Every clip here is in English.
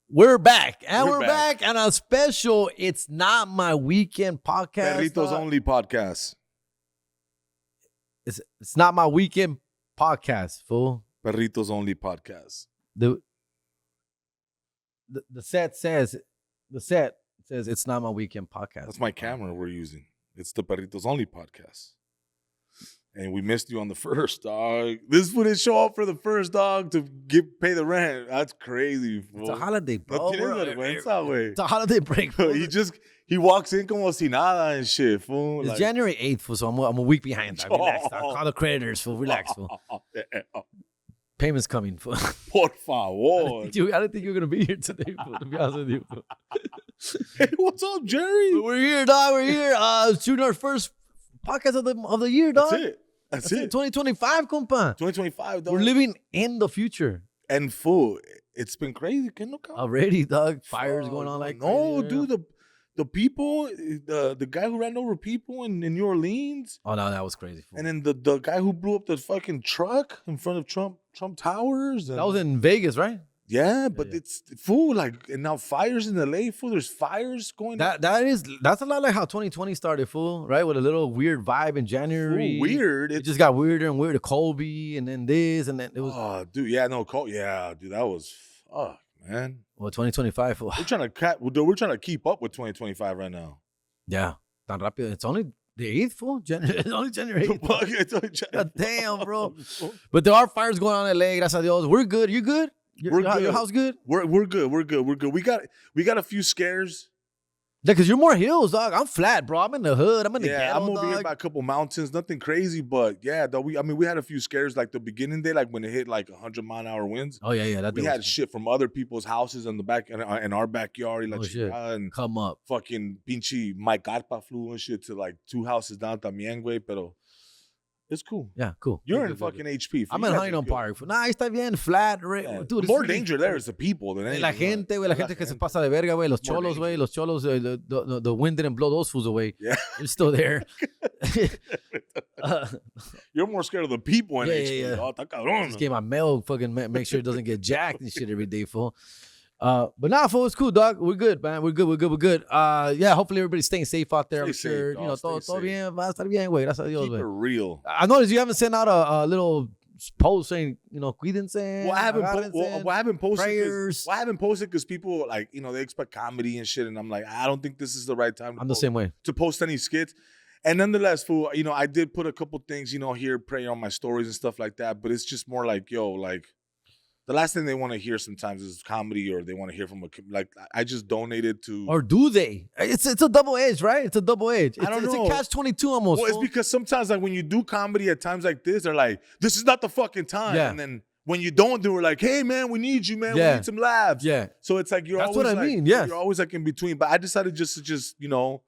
we're back. And we're back. And a special, It's Not My Weekend podcast. Perritos only podcast. It's Not My Weekend podcast, fool. Perritos only podcast. The set says It's Not My Weekend podcast. That's my camera we're using. It's the Perritos only podcast. And we missed you on the first, dog. This wouldn't show up for the first, dog, to pay the rent. That's crazy, fool. It's a holiday, bro. It's that way. It's a holiday break, fool. He walks in como si nada and shit, fool. It's like, January 8th, fool, so I'm a week behind. Dog. Relax, dog. Call the creditors, fool. Relax, fool. Payment's coming, fool. Por favor. I didn't think you were going to be here today, fool, to be honest with you, fool. Hey, what's up, Jerry? We're here, dog. We're here. Shooting our first podcast of the year, dog. That's it. 2025, compa. 2025, dog. We're living in the future. And fool, it's been crazy. Already, dog. Fires going on like no, crazy, dude. The people, the guy who ran over people in New Orleans. Oh no, that was crazy. Fool. And then the guy who blew up the fucking truck in front of Trump Towers. That was in Vegas, right? Yeah, but it's fool, like, and now fires in LA, fool. There's fires going. That's a lot like how 2020 started, fool. Right, with a little weird vibe in January. Fool, weird. It just got weirder and weirder. Kobe, and then this, and then it was. Oh, dude, yeah, no, yeah, dude, that was fuck, man. Well, 2025, fool. We're trying to keep up with 2025 right now. Yeah, tan rápido. It's only the 8th, fool. It's only January 8th. God damn, bro. But there are fires going on in LA. Gracias a Dios. We're good. You good? Your house good? We're good. We got a few scares. Yeah, because you're more hills, dog. I'm flat, bro. I'm in the hood. I'm in the ghetto, I'm over here by a couple mountains. Nothing crazy, but yeah, though. We had a few scares like the beginning day, like when it hit like 100-mile-an-hour winds. Oh yeah. We had shit from other people's houses in the back in our backyard, like and come up. Fucking pinche Mike Arpa flew and shit to like 2 houses down también, güey, pero. It's cool. Yeah, cool. You're in fucking HP. I'm in Huntington Park. Nah, está bien, flat. Dude, more danger there is the people than anything. La gente, güey, la gente que se pasa de verga, güey. Los cholos, güey. Los cholos, the wind didn't blow those fools away. Yeah. They're still there. You're more scared of the people in HP. Yeah. Oh, está cabrón. Just get my mail, fucking make sure it doesn't get jacked and shit every day, fool. But nah, fool, it's cool, dog. We're good, man. We're good. Yeah, hopefully everybody's staying safe out there. I'm sure, you know, todo bien, va a estar bien, güey. Gracias a Dios, güey. Keep it real. I noticed you haven't sent out a little post saying, you know, cuídense. Well, I haven't posted prayers. I haven't posted because people, like, you know, they expect comedy and shit, and I'm like, I don't think this is the right time. I'm the same way. To post any skits. And nonetheless, fool, you know, I did put a couple things, you know, here, praying on my stories and stuff like that, but it's just more like, yo, like, the last thing they want to hear sometimes is comedy, or they want to hear from I just donated to. Or do they? It's a double edge, right? It's a double edge. I don't know. It's a catch-22 almost. Well, it's because sometimes, like, when you do comedy at times like this, they're like, this is not the fucking time. Yeah. And then when you don't do it, like, hey, man, we need you, man. Yeah. We need some laughs. Yeah. So it's like, That's what I mean, yes. You're always like in between. But I decided just to you know,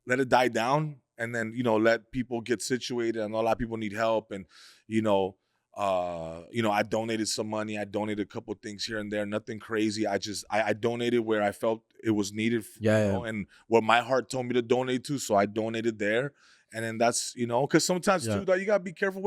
let it die down, and then, you know, let people get situated. I know a lot of people need help, and, you know, I donated some money. I donated a couple things here and there. Nothing crazy. I donated where I felt it was needed. Yeah. And where my heart told me to donate to. So I donated there. And then that's, you know, because sometimes too, dog, you gotta be careful.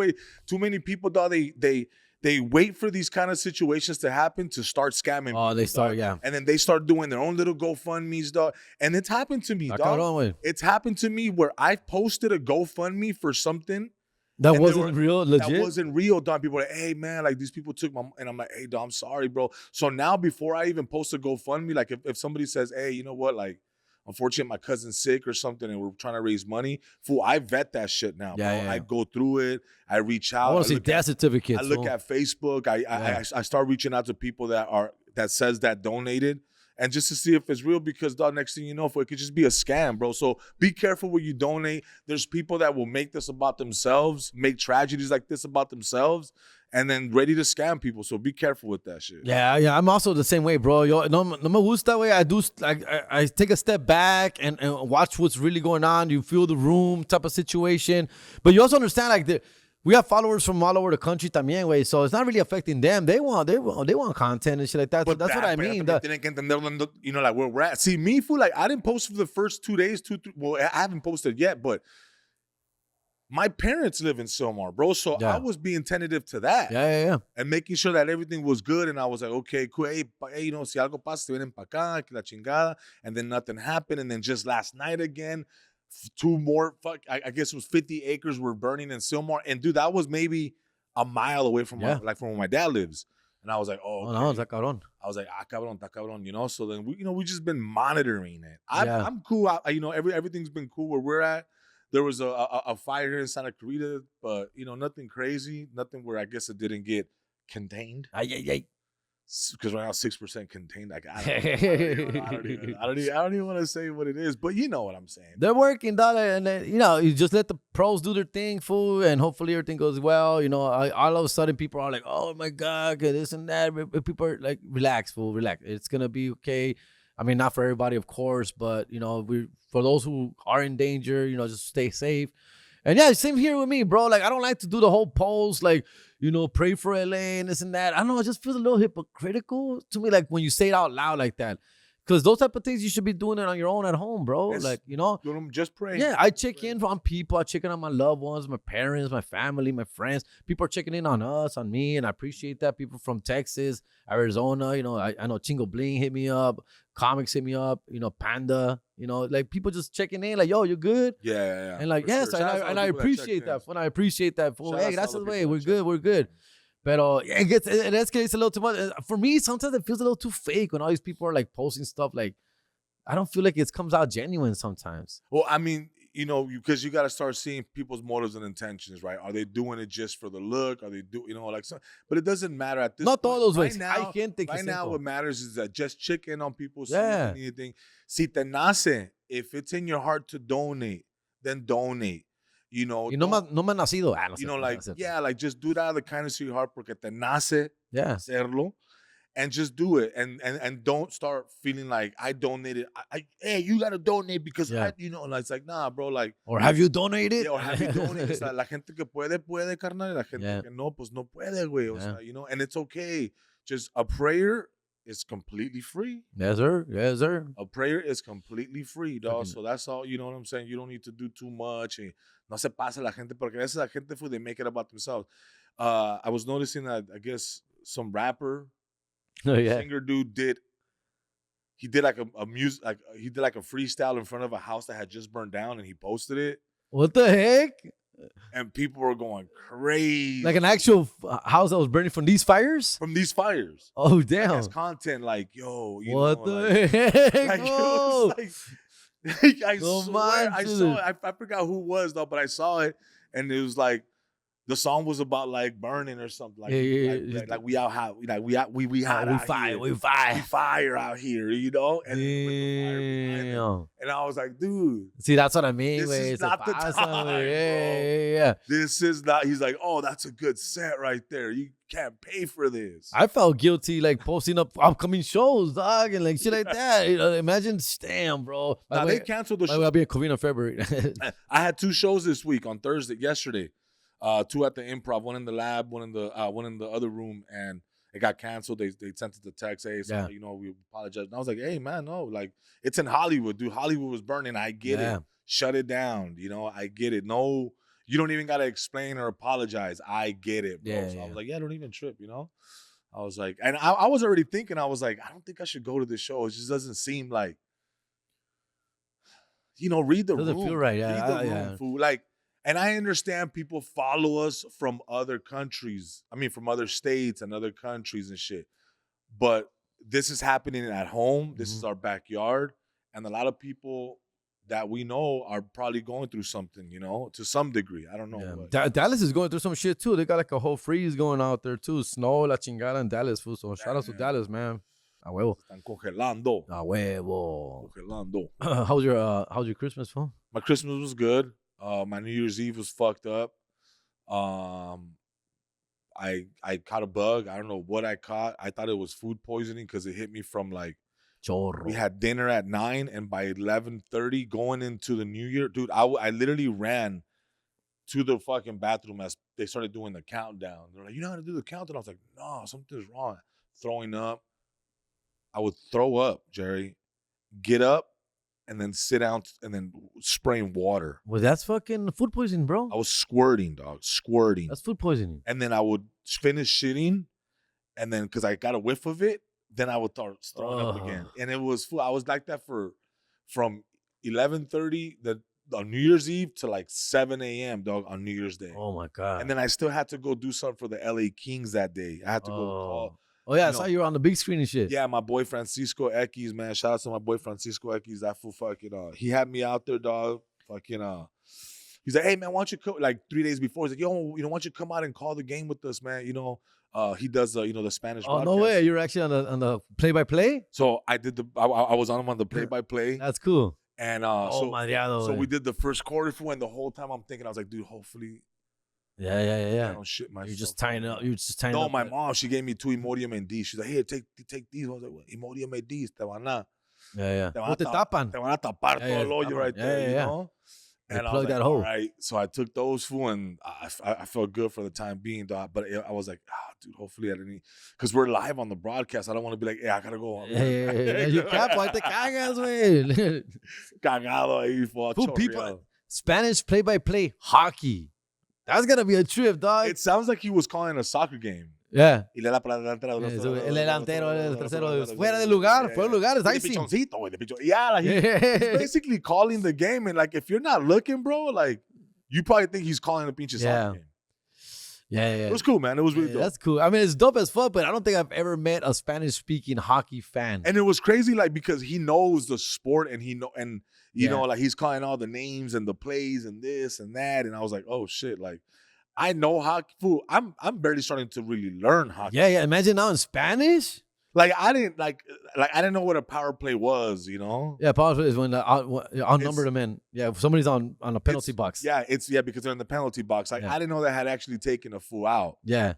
Too many people, dog, they wait for these kind of situations to happen to start scamming. Oh, they start, dog. And then they start doing their own little GoFundMes, dog. And it's happened to me, dog. It's happened to me where I posted a GoFundMe for something. That wasn't real, legit? That wasn't real, dog. People were like, hey, man, like, these people took my... And I'm like, hey, dog, I'm sorry, bro. So now, before I even post a GoFundMe, like, if somebody says, hey, you know what, like, unfortunately, my cousin's sick or something, and we're trying to raise money, fool, I vet that shit now, bro. I go through it. I reach out. I want to see death certificates. I look at Facebook. I start reaching out to people that says that donated. And just to see if it's real, because, dog, next thing you know, it could just be a scam, bro. So be careful when you donate. There's people that will make this about themselves, make tragedies like this about themselves, and then ready to scam people. So be careful with that shit. Yeah. I'm also the same way, bro. Yo, no me gusta, way. I do, like, I take a step back and watch what's really going on. You feel the room type of situation. But you also understand, like, we have followers from all over the country también, güey. So it's not really affecting them. They want content and shit like that. So that's what I mean. You know, like, where we're at. See, me, fool, like, I didn't post for the first 2 days. Well, I haven't posted yet, but, you know, like, where we're at. See, me, fool, like, I didn't post for the first 2 days, 2 3. Well, I haven't posted yet, but, you know, like, where we're at. See, me, fool, like, I didn't post for the first 2 days, 2 3. Well, I haven't posted yet, but My parents live in Silmar, bro. So I was being tentative to that. Yeah. And making sure that everything was good. And I was like, okay, cool. Hey, you know, si algo pasa, se vienen pa' acá, que la chingada. And then nothing happened. And then just last night again, two more, I guess it was 50 acres were burning in Silmar. And dude, that was maybe a mile away from from where my dad lives. And I was like, oh, okay. No, está cabrón. I was like, cabrón, está cabrón, you know? So then, we just been monitoring it. I'm cool. You know, everything's been cool where we're at. There was a fire here in Santa Clarita, but, you know, nothing crazy. Nothing where I guess it didn't get contained. Because right now 6% contained. Like, I don't even want to say what it is, but you know what I'm saying. They're working, dog, and then, you know, you just let the pros do their thing, fool, and hopefully everything goes well. You know, all of a sudden people are like, oh my God, this and that. People are like, relax, fool, relax. It's gonna be okay. I mean, not for everybody, of course, but, you know, for those who are in danger, you know, just stay safe. And yeah, same here with me, bro. Like, I don't like to do the whole post, like, you know, pray for LA and this and that. I don't know, it just feels a little hypocritical to me, like, when you say it out loud like that. Because those type of things, you should be doing it on your own at home, bro. Yes. Like, you know. Just pray. Yeah, I check in on people. I check in on my loved ones, my parents, my family, my friends. People are checking in on us, on me, and I appreciate that. People from Texas, Arizona, you know, I know Chingo Bling hit me up. Comics hit me up, you know, Panda, you know, like people just checking in, like, yo, you good? Yeah. And like, yes, sure. and I appreciate that. When I appreciate that, hey, that's the way. We're good. But it escalates a little too much. For me, sometimes it feels a little too fake when all these people are like posting stuff. Like, I don't feel like it comes out genuine sometimes. Well, I mean, you know, because you got to start seeing people's motives and intentions, right? Are they doing it just for the look? Are they you know, like, so, but it doesn't matter at this Not point. all those ways. Right now, what matters is that just check in on people, see if they need anything. Si te nace, if it's in your heart to donate, then donate. You know, no me ha nacido. You know, like, like just do it out of the kindness of your heart porque te nace hacerlo. And just do it, and don't start feeling like I donated. Hey, you gotta donate because you know. And it's like, nah, bro. Like, or have you donated? Yeah, or have you donated? It's like, la gente que puede, carnal. La gente que no, pues no puede, güey. O sea, you know, and it's okay. Just a prayer is completely free. Yes, sir. Yes, sir. A prayer is completely free, dog. So that's all. You know what I'm saying? You don't need to do too much. And no se pasa la gente, porque a veces la gente, they make it about themselves. I was noticing that I guess some rapper. Singer dude did like a music, like he did like a freestyle in front of a house that had just burned down, and he posted it. What the heck? And people were going crazy. Like an actual house that was burning from these fires? From these fires. Oh, damn. Like, as content, like, yo, you what know, the like, heck? like, bro? I swear, I saw it. I forgot who it was though, but I saw it, and it was like, the song was about like burning or something, like, like we out hot, like we fire out here, you know. And I was like, dude, see, that's what I mean. This is not the time, bro. Yeah. This is not. He's like, oh, that's a good set right there. You can't pay for this. I felt guilty like posting up upcoming shows, dog, and like shit like that. You know, imagine, damn, bro. Now they canceled the show. I'll be in Covina in February. I had 2 shows this week on yesterday. 2 at the Improv, 1 in the lab, 1 in the other room, and it got canceled. They sent it to text, hey, so, you know, we apologize. And I was like, hey, man, no, like, it's in Hollywood, dude. Hollywood was burning. I get it. Shut it down. You know, I get it. No, you don't even gotta explain or apologize. I get it, bro. So I was like, don't even trip. You know, I was like, and I was already thinking, I was like, I don't think I should go to this show. It just doesn't seem like, you know, read the room. Doesn't feel right. Read the room, fool. Like. And I understand people follow us from other countries. I mean, from other states and other countries and shit. But this is happening at home. This is our backyard. And a lot of people that we know are probably going through something, you know, to some degree. I don't know. Yeah. Dallas is going through some shit, too. They got like a whole freeze going out there, too. Snow, la chingada in Dallas, fool. So shout out to Dallas, man. A huevo. Están congelando. A huevo. Congelando. How's your Christmas, fool? My Christmas was good. My New Year's Eve was fucked up. I caught a bug. I don't know what I caught. I thought it was food poisoning because it hit me from like, we had dinner at 9, and by 11:30 going into the New Year, dude, I literally ran to the fucking bathroom as they started doing the countdown. They're like, you know how to do the countdown? I was like, no, something's wrong. Throwing up. I would throw up, Jerry. Get up. and then sit down and then spraying water. Well, that's fucking food poisoning, bro. I was squirting, dog, squirting. That's food poisoning. And then I would finish shitting, and then because I got a whiff of it, then I would start throwing up again. And it was I was like that from 11:30 on New Year's Eve to like 7 a.m. dog on New Year's Day. Oh my God. And then I still had to go do something for the LA Kings that day. I had to go call. Oh yeah, I saw you were on the big screen and shit. Yeah, my boy Francisco Equis, man. Shout out to my boy Francisco Equis. That fool fucking he had me out there, dog. Fucking he's like, hey man, why don't you come like 3 days before? He's like, yo, why don't you come out and call the game with us, man? He does the Spanish broadcast. No way. You're actually on the play-by-play? So I did I was on him on the play-by-play. That's cool. And so we did the first quarter for, and the whole time I'm thinking, I was like, dude, hopefully Yeah. I don't shit myself. You're just tying up. No, my mom, she gave me 2 Imodium and D. She's like, here, take these. I was like, what? Imodium and D, te van a... Yeah. Te van Te tapan. a tapar todo el hoyo right there, you know? They And I plug was like, that hole. all right. So I took those, fool, and I felt good for the time being, dog. But I was like, dude, hopefully I didn't... Because we're live on the broadcast. I don't want to be like, I got to go. Yeah. You capo, ahí te cagas, güey. Cagado ahí, fool. People, Spanish play-by-play hockey. That's going to be a trip, dog. It sounds like he was calling a soccer game. Yeah. Y le da para el delantero. El delantero, el tercero, fuera de lugar, es icing. Yeah, like he's basically calling the game, and like if you're not looking, bro, like you probably think he's calling a pinche soccer game. Yeah. It was cool, man. It was really dope. That's cool. I mean, it's dope as fuck, but I don't think I've ever met a Spanish-speaking hockey fan. And it was crazy, like because he knows the sport, and you know, like he's calling all the names and the plays and this and that, and I was like, oh shit, like. I know hockey. Fool, I'm barely starting to really learn hockey. Yeah. Imagine now in Spanish. Like I didn't know what a power play was, you know. Yeah, power play is when outnumber the men. Yeah, if somebody's on a penalty box. Yeah, because they're in the penalty box. Like I didn't know they had actually taken a fool out. Yeah,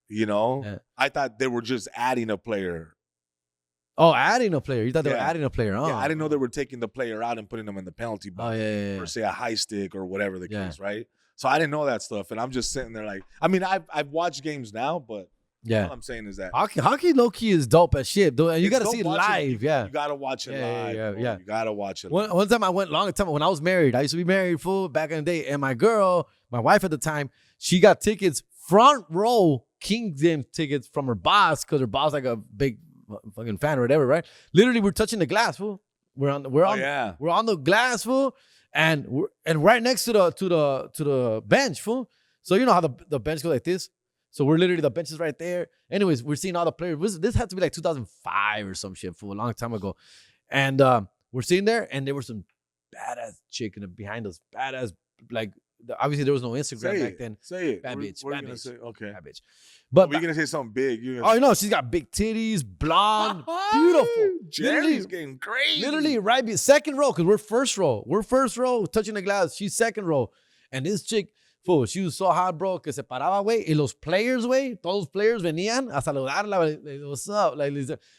you know. I thought they were just adding a player. Oh, adding a player. You thought they were adding a player? Oh. Yeah, I didn't know they were taking the player out and putting them in the penalty box. Oh yeah. Or say a high stick or whatever the case, right? So I didn't know that stuff, and I'm just sitting there like, I mean, I've watched games now, but all I'm saying is that hockey low key is dope as shit, though. And you gotta see it live, you gotta watch it live. Yeah. You gotta watch it. One time I went long time when I was married. I used to be married full back in the day, and my wife at the time, she got tickets front row Kings game tickets from her boss because her boss like a big fucking fan or whatever, right? Literally, we're touching the glass, fool. We're on the glass, fool. And right next to the bench, fool. So you know how the bench goes like this. So we're literally the bench is right there. Anyways, we're seeing all the players. This had to be like 2005 or some shit, fool, a long time ago. And we're sitting there, and there was some badass chick behind us, badass like. Obviously, there was no Instagram back then. Say it. Bad bitch. What are you gonna say? Okay. Bad bitch. But we're gonna say something big. Oh no, she's got big titties, blonde, beautiful. Jerry's getting crazy. Literally right second row, because we're first row. We're first row, touching the glass. She's second row. And this chick, fool, she was so hot, bro, que se paraba, güey. Y los players, güey, todos los players venían a saludarla. Like, what's up? Like,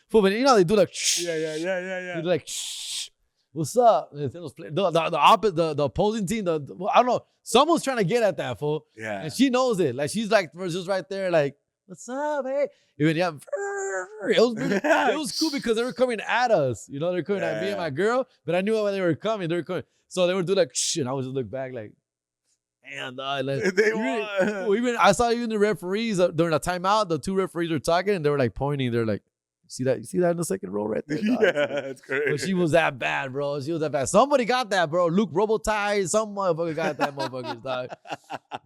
fool, but you know, they do like, yeah. They do like, shh. What's up? The opposing team, I don't know. Someone's trying to get at that, fool. Yeah. And she knows it. Like, she's like, just right there, like, what's up, hey? Even, it was cool because they were coming at us. You know, they were coming at me and my girl, but I knew when they were coming. They were coming. So they would do like, shh, and I would just look back like, and even I saw even the referees during a timeout, the 2 referees were talking, and they were like pointing. They're like, You see that in the second row right there? Dog? Yeah, that's crazy. But she was that bad, bro. She was that bad. Somebody got that, bro. Luke Robitaille, some motherfucker got that motherfucker, dog.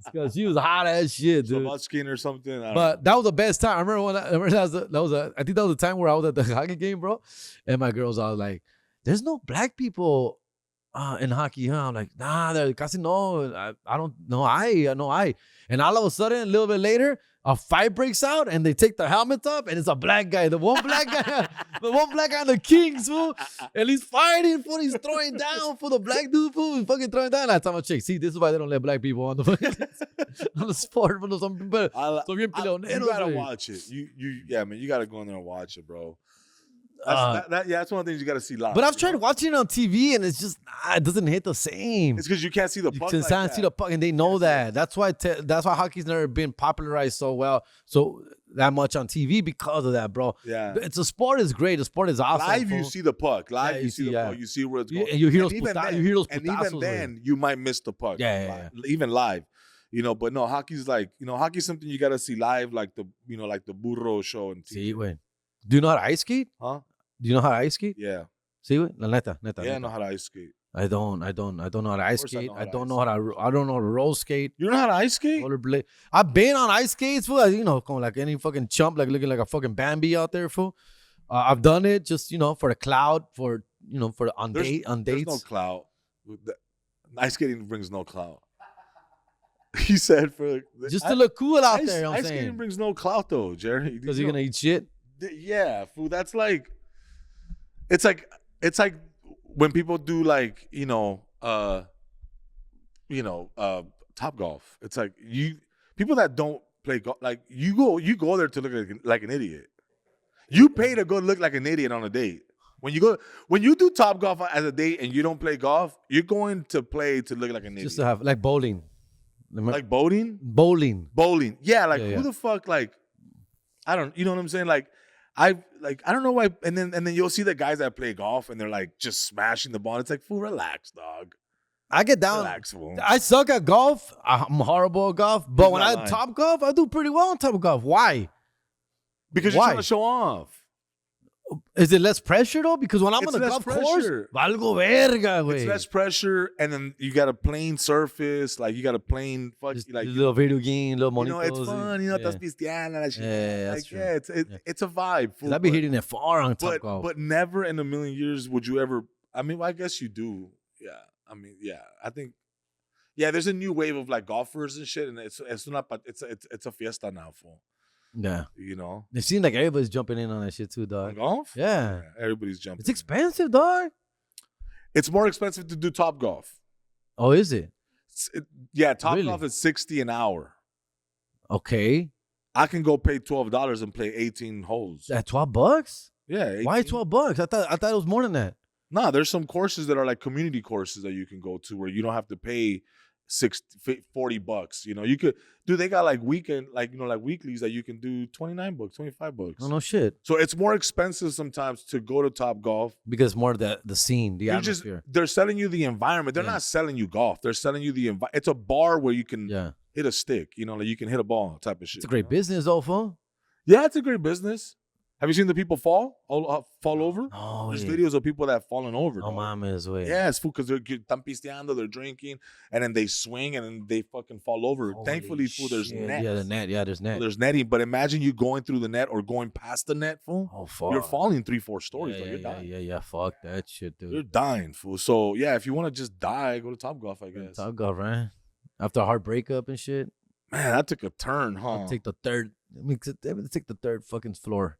Because she was hot as shit, dude. Skin or something. But that was the best time. I remember I think that was the time where I was at the hockey game, bro. And my girls, I was like, "There's no black people in hockey, huh?" I'm like, "Nah, there casi no. I don't know. I." And all of a sudden, a little bit later, a fight breaks out, and they take the helmet off, and it's a black guy. The one black guy on the Kings, fool. And he's fighting, fool. He's throwing down for the black dude, fool. He's fucking throwing down. I tell my chick, see, this is why they don't let black people on the on the sport. You gotta watch it. You gotta go in there and watch it, bro. That's one of the things you gotta see live. But I've tried watching it on TV, and it's just it doesn't hit the same. It's because you can't see the puck. See the puck, and they know that. That's why hockey's never been popularized so well. So that much on TV because of that, bro. Yeah. It's a sport is great. The sport is awesome. Live, fool. you see the puck. Live, Yeah, you see the puck. You see where it's going. You hear those even putazos. then, You hear those and putazos, even then, you might miss the puck. Yeah. Even live. But no, hockey's like, hockey's something you gotta see live, like the Burro show and See, wait. Do you know how to ice skate? Huh? Do you know how to ice skate? Yeah. See, wait. La neta. Yeah, I know how to ice skate. I don't know how to ice skate. I don't know how to roll skate. You don't know how to ice skate? Rollerblade. I've been on ice skates, fool. Like any fucking chump, like looking like a fucking Bambi out there, fool. I've done it just, for the cloud, on dates. There's no clout. Ice skating brings no clout. He said just to look cool out there. Ice skating brings no clout though, Jerry. Because you're gonna eat shit. Yeah, fool. That's like, it's like when people do like Top Golf. It's like people that don't play golf, like you go there to look like an idiot. You pay to go look like an idiot on a date. When you do Top Golf as a date and you don't play golf, you're going to play to look like an idiot. Just to have like bowling. Like boating? Bowling. Yeah, like who the fuck, like, I don't, you know what I'm saying? Like, I don't know why. And then you'll see the guys that play golf and they're like just smashing the ball. It's like, fool, relax, dog. I get down. Relax, fool. I suck at golf. I'm horrible at golf. But when I Top Golf, I do pretty well on Top Golf. Why? Because you're trying to show off. Is it less pressure though? Because when I'm on the golf course, valgo verga, güey. It's less pressure, and then you got a plain surface, like you got a plain little video game, little monitos. It's fun, estás pisteando, that shit. Yeah, that's true. It's a vibe. I'll be hitting it far on Top Golf. But never in a million years would you ever. I mean, I guess you do. Yeah. I think. Yeah, there's a new wave of like golfers and shit, and it's a fiesta now, fool. Yeah. It seems like everybody's jumping in on that shit too, dog. On golf? Yeah. Everybody's jumping. It's expensive, dog. It's more expensive to do Top Golf. Oh, is it? Top Golf is $60 an hour. Okay. I can go pay $12 and play 18 holes. At $12? Yeah. 18. Why $12? I thought it was more than that. Nah, there's some courses that are like community courses that you can go to where you don't have to pay $40. You could they got like weekend, like weeklies that you can do $29, $25. Oh, no shit. So it's more expensive sometimes to go to Top Golf because more the scene, the atmosphere. They're selling you the environment. They're not selling you golf. They're selling you the environment. It's a bar where you can hit a stick. Like you can hit a ball type of shit. It's a great business, though, fool. Yeah, it's a great business. Have you seen the people fall over? Oh, There's videos of people that have fallen over. Oh, mames, güey. Yeah, it's fool because they're pisteando, they're drinking, and then they swing and then they fucking fall over. Holy Thankfully, fool, there's net. Yeah, the net. Yeah, there's net. There's netting, but imagine you going through the net or going past the net, fool. Oh, fuck. You're falling 3-4 stories. You're dying. Yeah. Fuck that shit, dude. You're dying, fool. So, yeah, if you want to just die, go to Top Golf, I guess. Top Golf, right? After a hard breakup and shit. Man, that took a turn, huh? I'll take the third. Take the third fucking floor.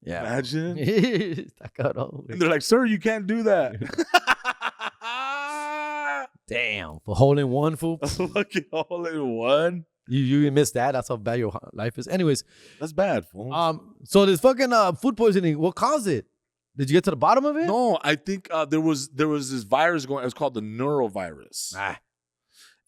Yeah. Imagine. And they're like, sir, you can't do that. Damn. For hole in one, fool. Fucking hole in one. You missed that. That's how bad your life is. Anyways. That's bad, fool. So this fucking food poisoning, what caused it? Did you get to the bottom of it? No, I think there was this virus going. It was called the neurovirus.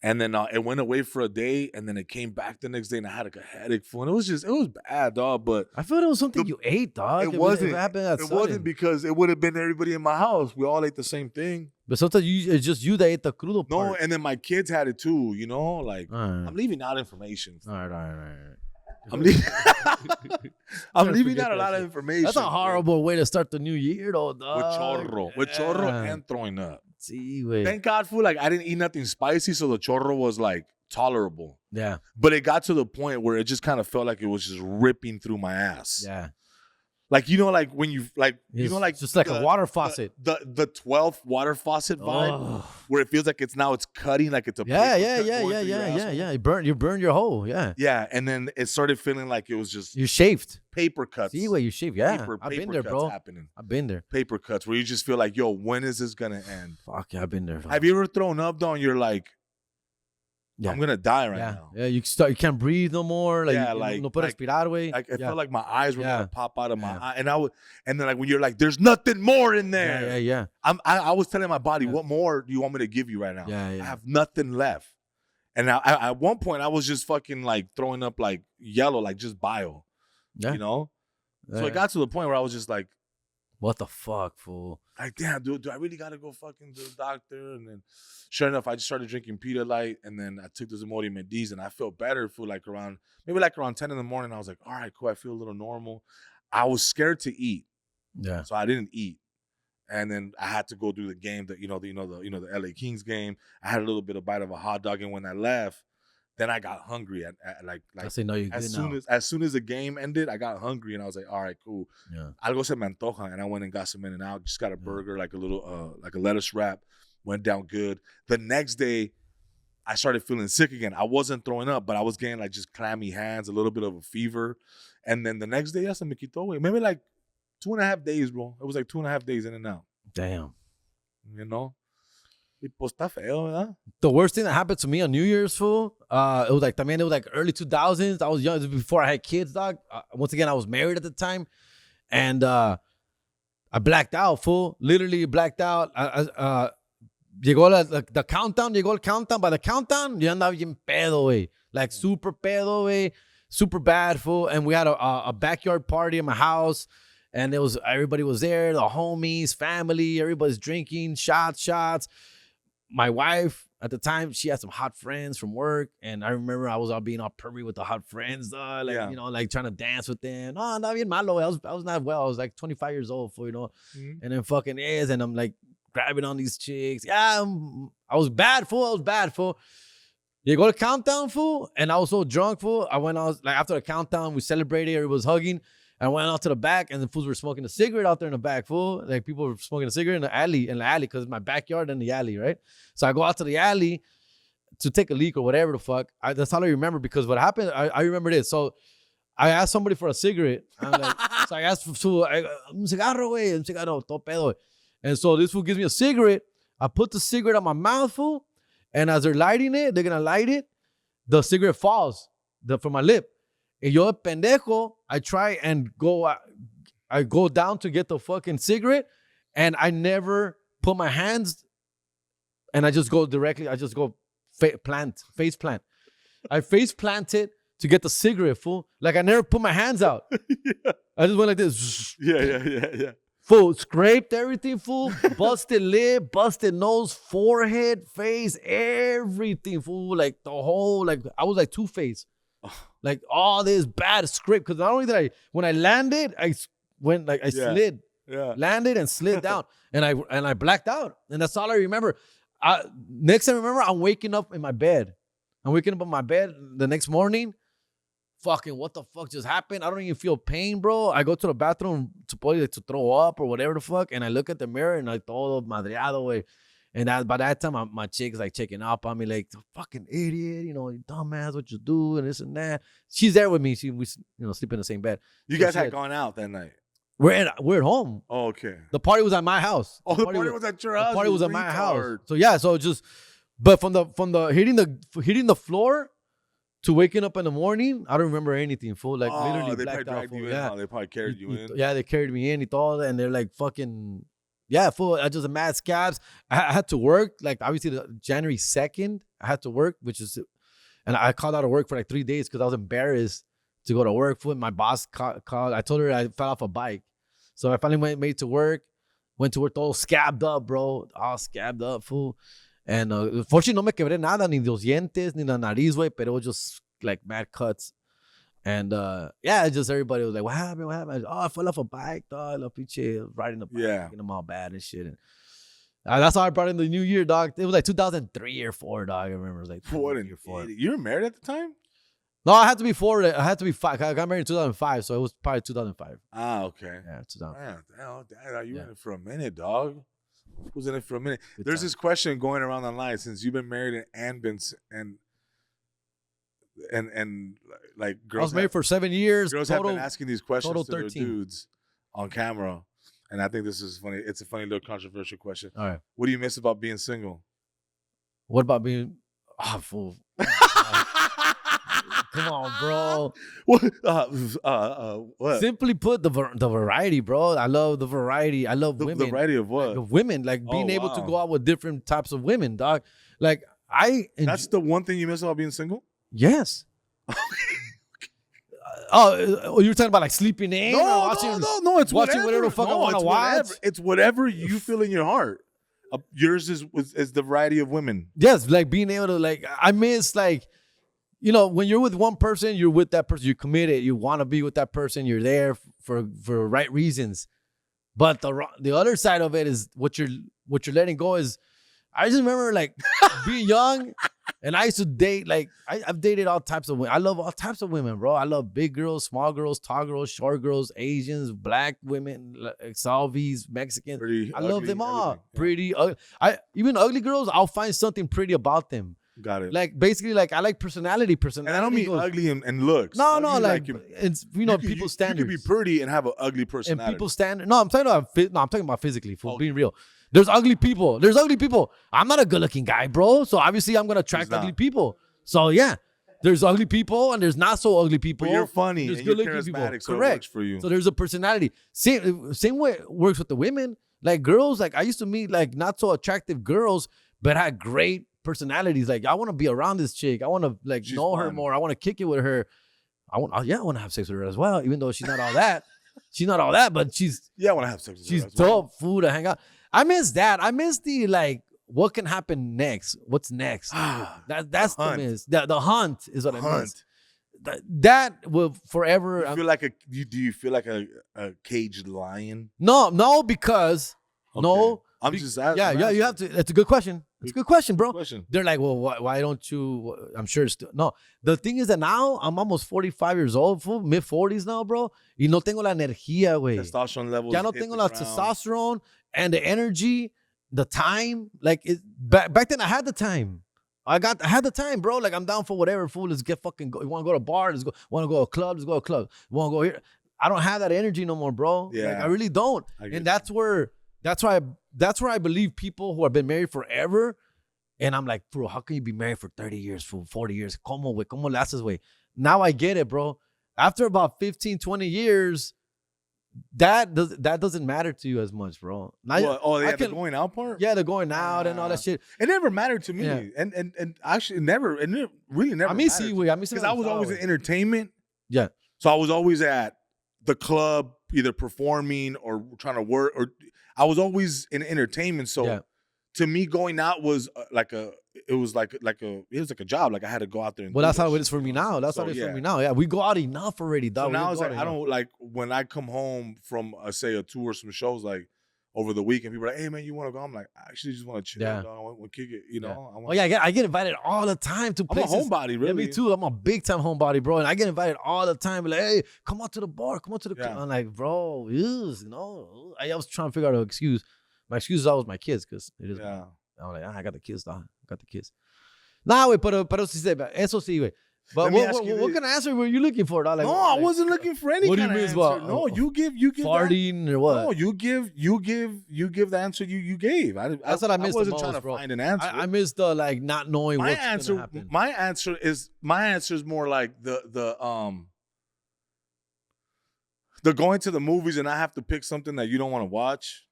And then it went away for a day, and then it came back the next day, and I had like a headache, fool. And it was bad, dog. But I felt it was something you ate, dog. It wasn't. It wasn't because it would have been everybody in my house. We all ate the same thing. But sometimes it's just you that ate the crudo part. No, and then my kids had it too. Like right. I'm leaving out information. All right. I'm leaving out a lot of information. That's a horrible way to start the new year, though, dog. With chorro and throwing up. See, wait. Thank God, fool. Like I didn't eat nothing spicy, so the chorro was like tolerable. Yeah. But it got to the point where it just kind of felt like it was just ripping through my ass. Yeah. Like like when you like just like a water faucet. The 12th water faucet vibe, where it feels like it's cutting like it's a yeah. You burned your hole. Yeah, and then it started feeling like it was just you shaved paper cuts. See where you shave? Yeah, I've been there, bro. I've been there. Paper cuts where you just feel like, yo, when is this gonna end? Fuck yeah, I've been there. Have you ever thrown up though? And you're like, I'm gonna die right now. Yeah, you can't breathe no more. Like, no puedo respirar, güey. Like, I felt like my eyes were gonna pop out of my eye, and then like when you're like, there's nothing more in there. Yeah. I was telling my body, what more do you want me to give you right now? Yeah. I have nothing left. And at one point, I was just fucking like throwing up like yellow, like just bile. Yeah. You know? So Yeah. it got to the point where I was just like, what the fuck, fool? like, damn, dude, do I really gotta go fucking to the doctor? And then, sure enough, I just started drinking Pedialyte, and then I took the Zimodium and D's, and I felt better for like around 10 in the morning. I was like, all right, cool, I feel a little normal. I was scared to eat, so I didn't eat, and then I had to go do the game, the LA Kings game. I had a little bit of bite of a hot dog, and when I left, then I got hungry at like I say no, you as soon as the game ended, I got hungry, and I was like, all right, cool. Yeah. Algo se me antoja, and I went and got some In-N-Out. Just got a burger, like a little like a lettuce wrap. Went down good. The next day, I started feeling sick again. I wasn't throwing up, but I was getting like just clammy hands, a little bit of a fever. And then the next day, se me quitó, güey. Maybe like 2.5 days, bro. It was like 2.5 days In-N-Out. Damn. You know? Y pues está feo, ¿verdad? The worst thing that happened to me on New Year's, fool, it was like early 2000s. I was young. It was before I had kids, dog. Once again, I was married at the time. And I blacked out, fool. Literally blacked out. Llegó the countdown. Llegó el countdown. By the countdown, yo andaba bien pedo, güey. Like super pedo, güey. Super bad, fool. And we had a backyard party in my house. And everybody was there. The homies, family. Everybody's drinking. Shots. My wife at the time, she had some hot friends from work, and I remember I was all being all pervy with the hot friends, like trying to dance with them. No, not bien malo. I was not well. I was like 25 years old, fool, and then fucking and I'm like grabbing on these chicks. Yeah, I was bad, fool. You go to countdown, fool, and I was so drunk, fool. After the countdown, we celebrated. Everybody was hugging. I went out to the back, and the fools were smoking a cigarette out there in the back, fool. Like, people were smoking a cigarette in the alley, because it's my backyard and the alley, right? So I go out to the alley to take a leak or whatever the fuck. That's all I remember, because what happened, I remember this. So I asked somebody for a cigarette. I'm like, so I asked for un cigarro, güey, un cigarro, todo pedo. And so this fool gives me a cigarette. I put the cigarette on my mouth, fool, and as they're lighting it, they're going to light it, the cigarette falls from my lip. And yo, pendejo, I try and I go down to get the fucking cigarette, and I never put my hands, and I just go directly, face plant. I face planted to get the cigarette, fool. Like, I never put my hands out. Yeah. I just went like this. Yeah. Fool, scraped everything, fool. Busted lip, busted nose, forehead, face, everything, fool. Like, the whole, like, I was like Two-Face. Like, all this bad scrape, because not only did when I landed, I slid, landed and slid down, and I blacked out, and that's all I remember. Next thing I remember, I'm waking up in my bed. I'm waking up in my bed the next morning. Fucking, what the fuck just happened? I don't even feel pain, bro. I go to the bathroom to throw up or whatever the fuck, and I look at the mirror and I todo madreado, way. And by that time, my chick's like checking up on me, like, fucking idiot, you dumbass, what you do, and this and that. She's there with me. We sleep in the same bed. You guys had gone out that night. We're at home. Oh, okay. The party was at my house. Oh, the party was at your house. The party was at my house. So yeah, but from the hitting the floor to waking up in the morning, I don't remember anything, fool. Like, literally they blacked probably out. dragged you in. Yeah. They probably carried you in. Yeah, they carried me in and all that, and they're like fucking. Yeah, fool. I just mad scabs. I had to work. Like, obviously, January 2nd, I had to work, and I called out of work for like 3 days because I was embarrassed to go to work. Fool. My boss called. I told her I fell off a bike. So I finally went to work all scabbed up, bro. All scabbed up, fool. And fortunately, no me quebré nada, ni los dientes, ni la nariz, güey, pero it was just like mad cuts. And just everybody was like, what happened? I fell off a bike, dog. La pinche riding the bike, getting them all bad and shit. And that's how I brought in the new year, dog. It was like 2003 or 4, dog. I remember it was like 4. You were married at the time? No, I had to be 4. I had to be 5. I got married in 2005, so it was probably 2005. Ah, okay. Yeah, 2005. Damn, you were in it for a minute, dog. Who's in it for a minute? There's this question going around online since you've been married and been and like girls. I was married for 7 years. Girls have been asking these questions to their dudes on camera, and I think this is funny. It's a funny little controversial question. All right. What do you miss about being single? What about being? Oh, fool. Come on, bro. What? Simply put, the variety, bro. I love the variety. I love women. The variety of what? Like, of women, like being able to go out with different types of women, dog. Like, That's the one thing you miss about being single? Yes. Oh, you're talking about like sleeping in? or watching, no. It's watching whatever the fuck I no, want to it's watch. whatever. It's whatever you feel in your heart. Yours is the variety of women. Yes, like being able to like. I miss like, when you're with one person, you're with that person. You're committed. You want to be with that person. You're there for right reasons. But the other side of it is what you're letting go is. I just remember like being young, and I used to date like I've dated all types of women. I love all types of women, bro. I love big girls, small girls, tall girls, short girls, Asians, black women, like Salvies, Mexicans. I love them all. Yeah. Pretty ugly. Even ugly girls, I'll find something pretty about them. Got it. Like basically, like I like personality. And I don't mean ugly and looks. No, like it's people standards. You could be pretty and have an ugly personality. And people standard. No, I'm talking about physically. For being real. There's ugly people. I'm not a good-looking guy, bro. So obviously, I'm gonna attract ugly people. So yeah, there's ugly people and there's not so ugly people. But you're funny. There's good-looking people. So correct. It works for you. So there's a personality. Same way it works with the women. Like girls, like I used to meet like not so attractive girls, but had great personalities. Like I want to be around this chick. I want to like know her more. I want to kick it with her. I want to have sex with her as well, even though she's not all that. She's not all that, but she's I want to have sex with her. She's dope. Food to hang out. I miss that. I miss the like what can happen next. What's next? That's the miss. The hunt is what I miss. That will forever. Do you feel like a caged lion? No, because no. I'm just asking. Yeah. You have to. That's a good question. It's a good question, bro. Good question. They're like, well, why don't you? I'm sure it's still no. The thing is that now I'm almost 45 years old, mid 40s now, bro. Y no tengo la energía, güey. Testosterone levels. Ya no tengo la testosterone and the energy, the time. Like back then, I had the time. I had the time, bro. Like I'm down for whatever. Fool, let's get fucking go. You want to go to a bar? Let's go. Want to go to a club? Let's go to a club. Want to go here? I don't have that energy no more, bro. Yeah, like, I really don't. And that's why I believe people who have been married forever. And I'm like, bro, how can you be married for 30 years, for 40 years? ¿Cómo le haces, güey? Now I get it, bro. After about 15, 20 years, that doesn't matter to you as much, bro. Now, the going out part? Yeah, the going out and all that shit. It never mattered to me. Yeah. And actually, it really never mattered. Because I was always in entertainment. Yeah. So I was always at the club, either performing or trying to work, or I was always in entertainment. So to me, going out was like a job. Like I had to go out there. And that's how it is for me now. That's how it is for me now. Yeah, we go out enough already, dog. So now it's like I don't like when I come home from say a tour or some shows like over the weekend. People are like, "Hey man, you want to go?" I'm like, "I actually just want to chill. Dog. I want to kick it." You know. I get invited all the time to places. I'm a homebody, really. Yeah, me too. I'm a big time homebody, bro. And I get invited all the time. Like, hey, come out to the bar. Come out to the club. I'm like, bro, I was trying to figure out an excuse. My excuse is always my kids, because it is. Yeah. I'm like, I got the kids, dog. I got the kids. Nah, güey, pero eso sí, güey. But what kind of answer were you looking for, dog? Like, I wasn't looking for any kind of answer. No, you give farting or what? No, you give the answer you gave. That's what I missed. I wasn't trying to find an answer. I missed the like not knowing what's gonna happen. My answer is more like the going to the movies and I have to pick something that you don't want to watch.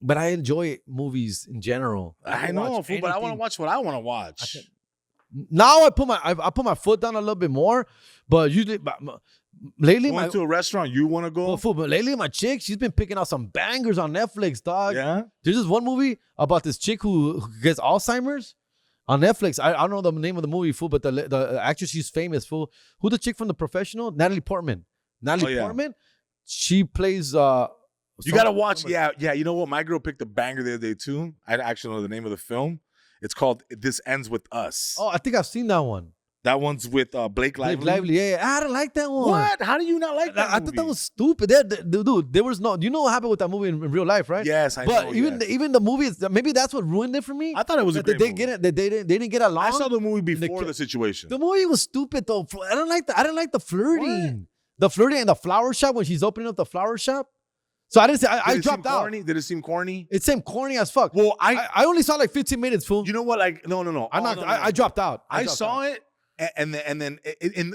But I enjoy movies in general. I know, fool, but I want to watch what I want to watch. Now I put my foot down a little bit more, but usually lately going to a restaurant you want to go. But lately my chick, she's been picking out some bangers on Netflix, dog. Yeah. There's this one movie about this chick who gets Alzheimer's on Netflix. I don't know the name of the movie, fool, but the actress, she's famous, fool. Who the chick from The Professional? Natalie Portman. Portman. She plays. You gotta watch. Yeah. You know what? My girl picked a banger the other day too. I actually know the name of the film. It's called "This Ends with Us." Oh, I think I've seen that one. That one's with Blake Lively. Blake Lively, yeah. I don't like that one. What? How do you not like that? I thought that was stupid. Dude, there was no. You know what happened with that movie in real life, right? Yes, I know. But even the movie, maybe that's what ruined it for me. I thought it was a great movie. They didn't get along. I saw the movie before the situation. The movie was stupid though. I don't like the flirting. What? The flirting in the flower shop when she's opening up the flower shop. So I didn't say I dropped out. Did it seem corny? It seemed corny as fuck. Well, I only saw like 15 minutes, fool. You know what? Like no. I dropped out. I saw it, and then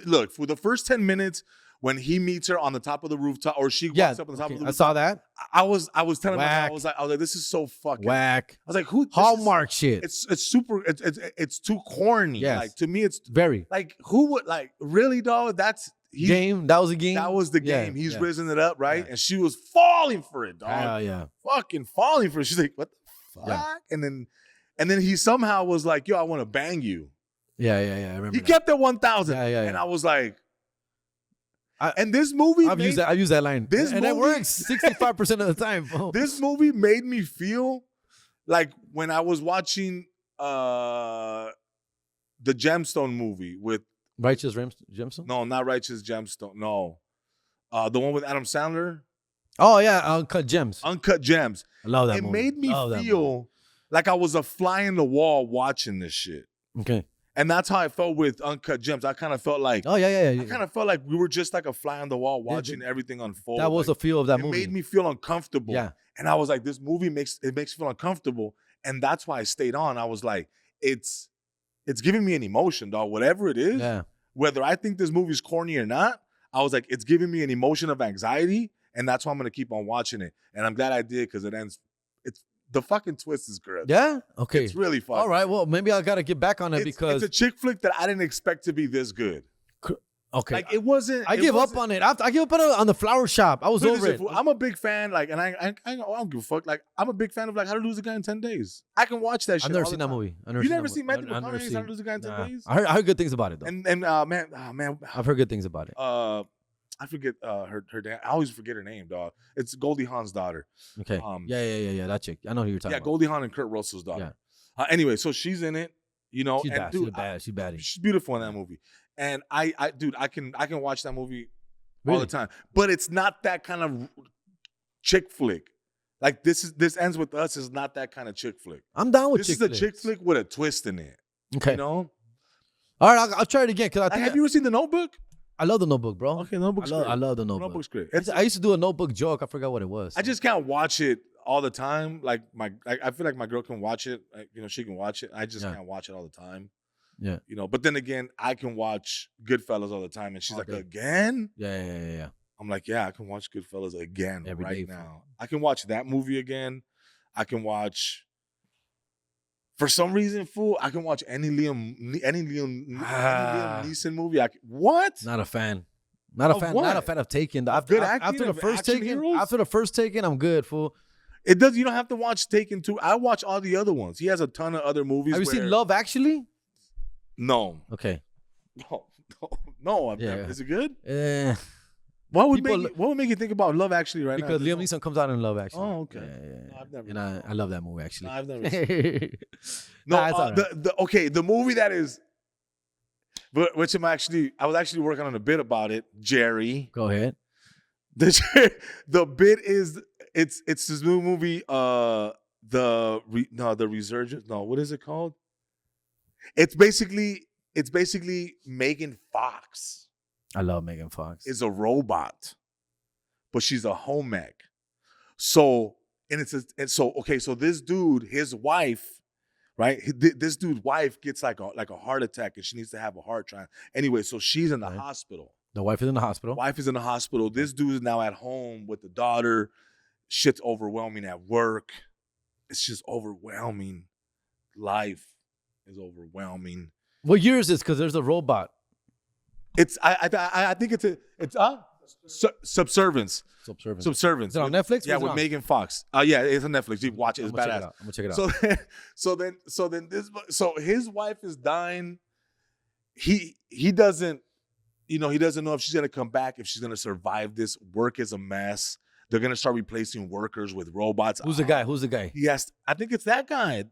look, for the first 10 minutes when he meets her on the top of the rooftop, or she walks up on the top of the rooftop. I saw that. I was telling myself, I was like, this is so fucking whack. I was like, who? Hallmark shit. It's super. It's too corny. Yes. Like to me, it's very like who would like really, dog? game. That was a game. That was the Yeah, game. He's yeah. risen it up, right? Yeah. And she was falling for it, dog. Yeah. Fucking falling for it. She's like, what the fuck? Yeah. And then he somehow was like, yo, I want to bang you. Yeah. I remember. He kept it 1,000. Yeah. And I was like, and this movie, I've used that line. And it works 65% of the time. Bro. This movie made me feel like when I was watching the Gemstone movie with Righteous Gemstone? no, not Righteous Gemstone. No, the one with Adam Sandler. Oh yeah, Uncut Gems. Uncut Gems. I love that It movie. made me feel like I was a fly in the wall watching this shit. Okay. And that's how I felt with Uncut Gems. I kind of felt like, oh yeah. I kind of felt like we were just like a fly on the wall watching everything unfold. That was like, the feel of that movie. It made me feel uncomfortable. Yeah. And I was like, this movie makes me feel uncomfortable. And that's why I stayed on. I was like, it's giving me an emotion, dog. Whatever it is, whether I think this movie's corny or not, I was like, it's giving me an emotion of anxiety. And that's why I'm going to keep on watching it. And I'm glad I did because it ends. The fucking twist is good. Yeah? Okay. It's really fun. All right. Well, maybe I got to get back on it because it's a chick flick that I didn't expect to be this good. Okay. Like, it wasn't. I give up on it. I give up on the Flower Shop. I was over it. I'm a big fan, like, and I don't give a fuck. Like, I'm a big fan of, like, How to Lose a Guy in 10 Days. I can watch that shit. I've never seen that movie. You never seen Matthew McConaughey's How to Lose a Guy in 10 Days? I heard good things about it, though. And man. I've heard good things about it. I forget her name. I always forget her name, dog. It's Goldie Hawn's daughter. Okay. Yeah. That chick. I know who you're talking about. Yeah, Goldie Hawn and Kurt Russell's daughter. Yeah. Anyway, so she's in it. You know, she's and bad. Dude, she's baddie. She's beautiful in that movie. And I can watch that movie all the time. But it's not that kind of chick flick. Like this Ends With Us is not that kind of chick flick. I'm down with chick flick. This is a chick flick with a twist in it. Okay. You know? All right, I'll try it again because I think. Have you ever seen The Notebook? I love The Notebook, bro. Okay, Notebook's great. I love The Notebook. Notebook's great. I used to do a Notebook joke. I forgot what it was. I just can't watch it all the time. Like I feel like my girl can watch it. Like, you know, she can watch it. I just can't watch it all the time. Yeah. You know, but then again, I can watch Goodfellas all the time, and she's like, again? Yeah. I'm like, yeah, I can watch Goodfellas again every right day now. I can watch that movie again. I can watch. For some reason, fool, I can watch any Liam Neeson movie. What? Not a fan. Not a fan of Taken. After the first Taken, I'm good, fool. It does. You don't have to watch Taken 2. I watch all the other ones. He has a ton of other movies. Have you seen Love Actually? No. Okay. No. Yeah. Is it good? What would make you think about Love Actually right now? Because Liam Neeson comes out in Love Actually. Oh, okay. Yeah. No, I've never. And I love that movie actually. No, I've never seen it. No, right. The movie that is, which I was actually working on a bit about it. Jerry, go ahead. The bit is it's this new movie. The Resurgence. No, what is it called? It's basically Megan Fox. I love Megan Fox. Is a robot, but she's a home ec. So so this dude, his wife, right? This dude's wife gets like a heart attack and she needs to have a heart transplant. Anyway, so she's in the hospital. The wife is in the hospital. Wife is in the hospital. This dude is now at home with the daughter. Shit's overwhelming at work. It's just overwhelming. Life is overwhelming. What year is this? Because there's a robot. I think it's Subservience. Subservience. Is it on Netflix? Yeah, with Megan Fox. Yeah, it's on Netflix. You watch it. It's badass. I'm gonna check it out. So his wife is dying. He doesn't know if she's gonna come back, if she's gonna survive this. Work is a mess. They're gonna start replacing workers with robots. Who's the guy? Yes, I think it's that guy.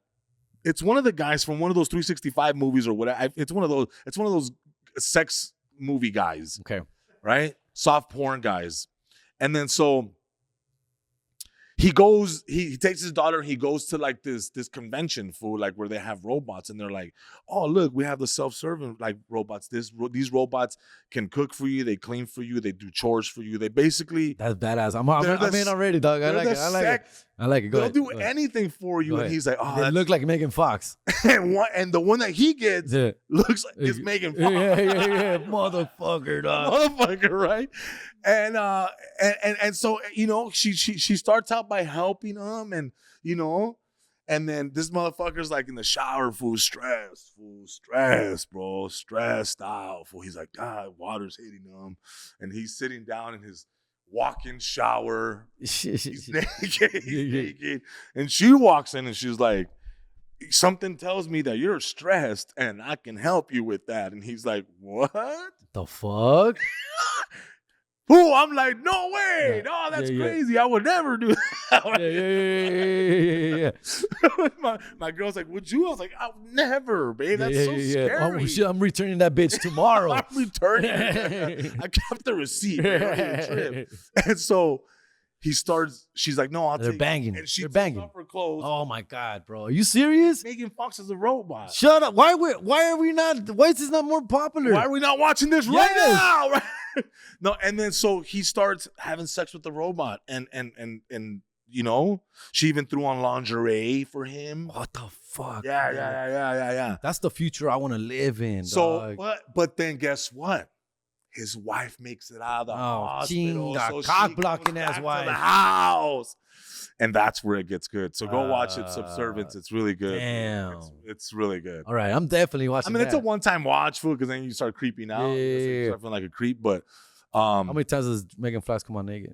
It's one of the guys from one of those 365 movies or whatever. It's one of those sex movie guys. Okay. Right? Soft porn guys. And then so he goes, he takes his daughter and he goes to like this convention for like where they have robots and they're like, oh, look, we have the self-serving like robots. These robots can cook for you, they clean for you, they do chores for you. They basically That's badass. I'm in already, dog. I like it. Go ahead. They'll do anything for you. And he's like, oh, they look like Megan Fox. and the one that he gets looks like it's Megan Fox. Yeah. Motherfucker, dog. Motherfucker, right? And so, you know, she starts out by helping him and, you know, And then this motherfucker's like in the shower, stressed, bro, stressed out. Fool. He's like, God, water's hitting him. And he's sitting down in his walk-in shower. He's naked. And she walks in and she's like, something tells me that you're stressed and I can help you with that. And he's like, what? The fuck? Ooh, I'm like, no way. No, that's crazy. I would never do that. My girl's like, would you? I was like, I'll never, babe. That's so scary. Oh, shit, I'm returning that bitch tomorrow. I'm returning it. I kept the receipt. Trip. And so he starts, she's like, no, They're take banging. And she They're takes banging. off her clothes. Oh my God, bro. Are you serious? Megan Fox is a robot. Shut up. Why are we not, why is this not more popular? Why are we not watching this right now? Right? No, and then so he starts having sex with the robot, and you know, she even threw on lingerie for him. What the fuck? Yeah. That's the future I want to live in. So, dog. but then guess what? His wife makes it out of the hospital. Chinga, cock blocking ass wife. To the house. And that's where it gets good. So go watch it, Subservience. It's really good. Damn. It's really good. All right, I'm definitely watching it's a one-time watch, fool, because then you start creeping out. Yeah. You start feeling like a creep. But how many times does Megan Fox come on naked?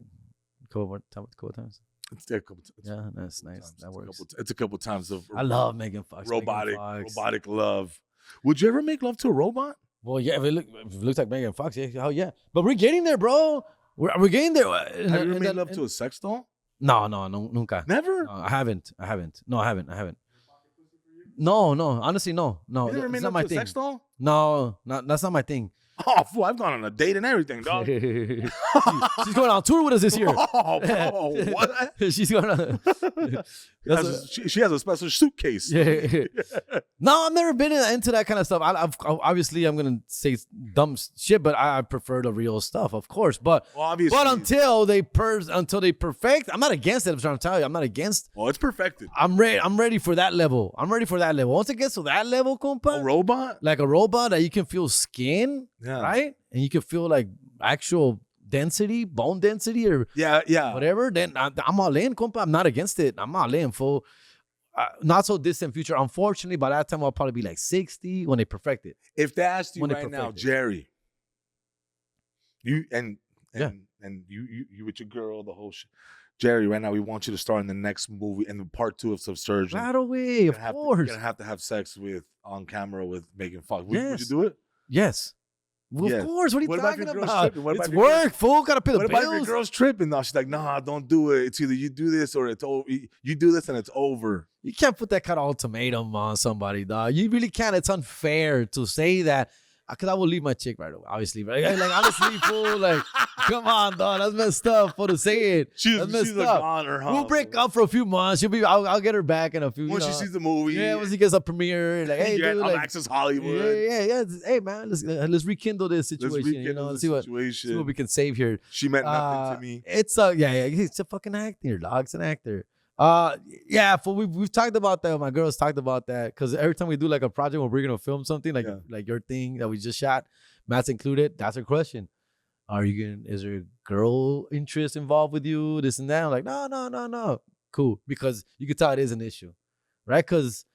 A couple times. It's a couple times. Yeah, that's nice. That works. It's a couple times of I love Megan Fox. Robotic love. Would you ever make love to a robot? Well, yeah, if it looks like Megan Fox, yeah, hell yeah. But we're getting there, bro. We're getting there. Have you ever made love to a sex doll? No, nunca. Never? No, I haven't. No, I haven't. No, honestly, no. You never made love to a sex doll? No, that's not my thing. Oh, fool, I've gone on a date and everything, dog. She's going on tour with us this year. Oh, bro, what? She's going on. She has a special suitcase. Yeah. No, I've never been into that kind of stuff. Obviously, I'm going to say dumb shit, but I prefer the real stuff, of course. But until they perfect, I'm not against it. I'm trying to tell you, I'm not against. Well, it's perfected. I'm ready for that level. Once it gets to that level, compa. A robot? Like a robot that you can feel skin, right? And you can feel like actual density, bone density, or whatever. Then I'm all in, compa. I'm not against it. I'm all in, fool. Not so distant future. Unfortunately, by that time I'll probably be like 60 when they perfect it. If they asked you right now, Jerry, you with your girl, the whole shit. Jerry, right now we want you to star in the next movie, in the part 2 of Subservience. Right away, of course. You're gonna have sex on camera with Megan Fox. Would you do it? Yes. Well, of course. What are you talking about? It's work, fool. Gotta pay the bills. What about your girl's tripping? Now she's like, nah, don't do it. It's either you do this or it's over. You do this and it's over. You can't put that kind of ultimatum on somebody, dog. You really can't. It's unfair to say that. Because I will leave my chick right away, obviously. Like honestly, fool. Like, come on, dog. That's messed up. For to say it, she's messed up. A goner, huh? We'll break up for a few months. I'll get her back in a few. Once she sees the movie, once he gets a premiere, like, hey, dude, like, Access Hollywood. Yeah. Hey, man, let's rekindle this situation. Let's see what we can save here. She meant nothing to me. It's it's a fucking actor, dog. It's an actor. We've talked about that. My girls talked about that because every time we do like a project where we're gonna film something like your thing that we just shot, Matt's included. That's her question. Is there a girl interest involved with you? This and that. I'm like, no. Cool, because you can tell it is an issue, right? Because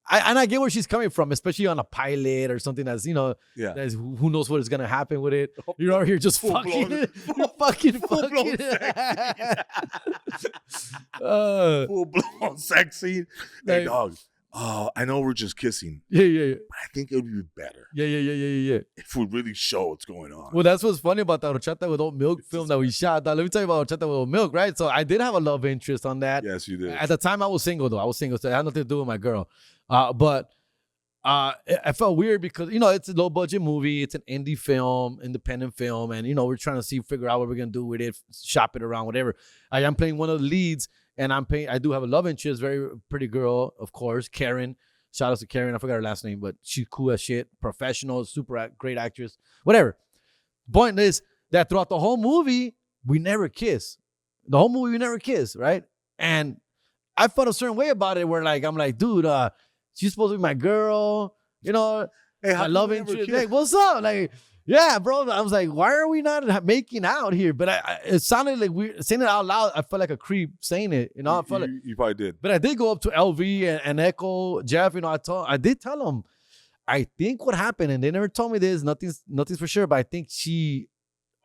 I get where she's coming from, especially on a pilot or something that's, that's, who knows what is going to happen with it. You're out here just fucking. Full blown sex scene. Hey, dog. Oh, I know we're just kissing. Yeah. But I think it would be better. Yeah. If we really show what's going on. Well, that's what's funny about the Horchata with Oat Milk film that we shot. Let me tell you about Horchata with Oat Milk, right? So I did have a love interest on that. Yes, you did. At the time, I was single, though. So it had nothing to do with my girl. But I felt weird because, it's a low-budget movie. It's an independent film. And, we're trying to figure out what we're going to do with it, shop it around, whatever. I am playing one of the leads. And I do have a love interest, very pretty girl, of course, Karen. Shout out to Karen. I forgot her last name, but she's cool as shit. Professional, super great actress, whatever. Point is that throughout the whole movie, we never kiss. The whole movie, we never kiss, right? And I felt a certain way about it where I'm like, dude, she's supposed to be my girl, Hey, my love interest. Like, what's up? Like, Yeah, bro. I was like, why are we not making out here? But it sounded like we saying it out loud. I felt like a creep saying it. I felt like you probably did. But I did go up to LV and Echo, Jeff. I did tell them. I think what happened, and they never told me this. Nothing's for sure. But I think she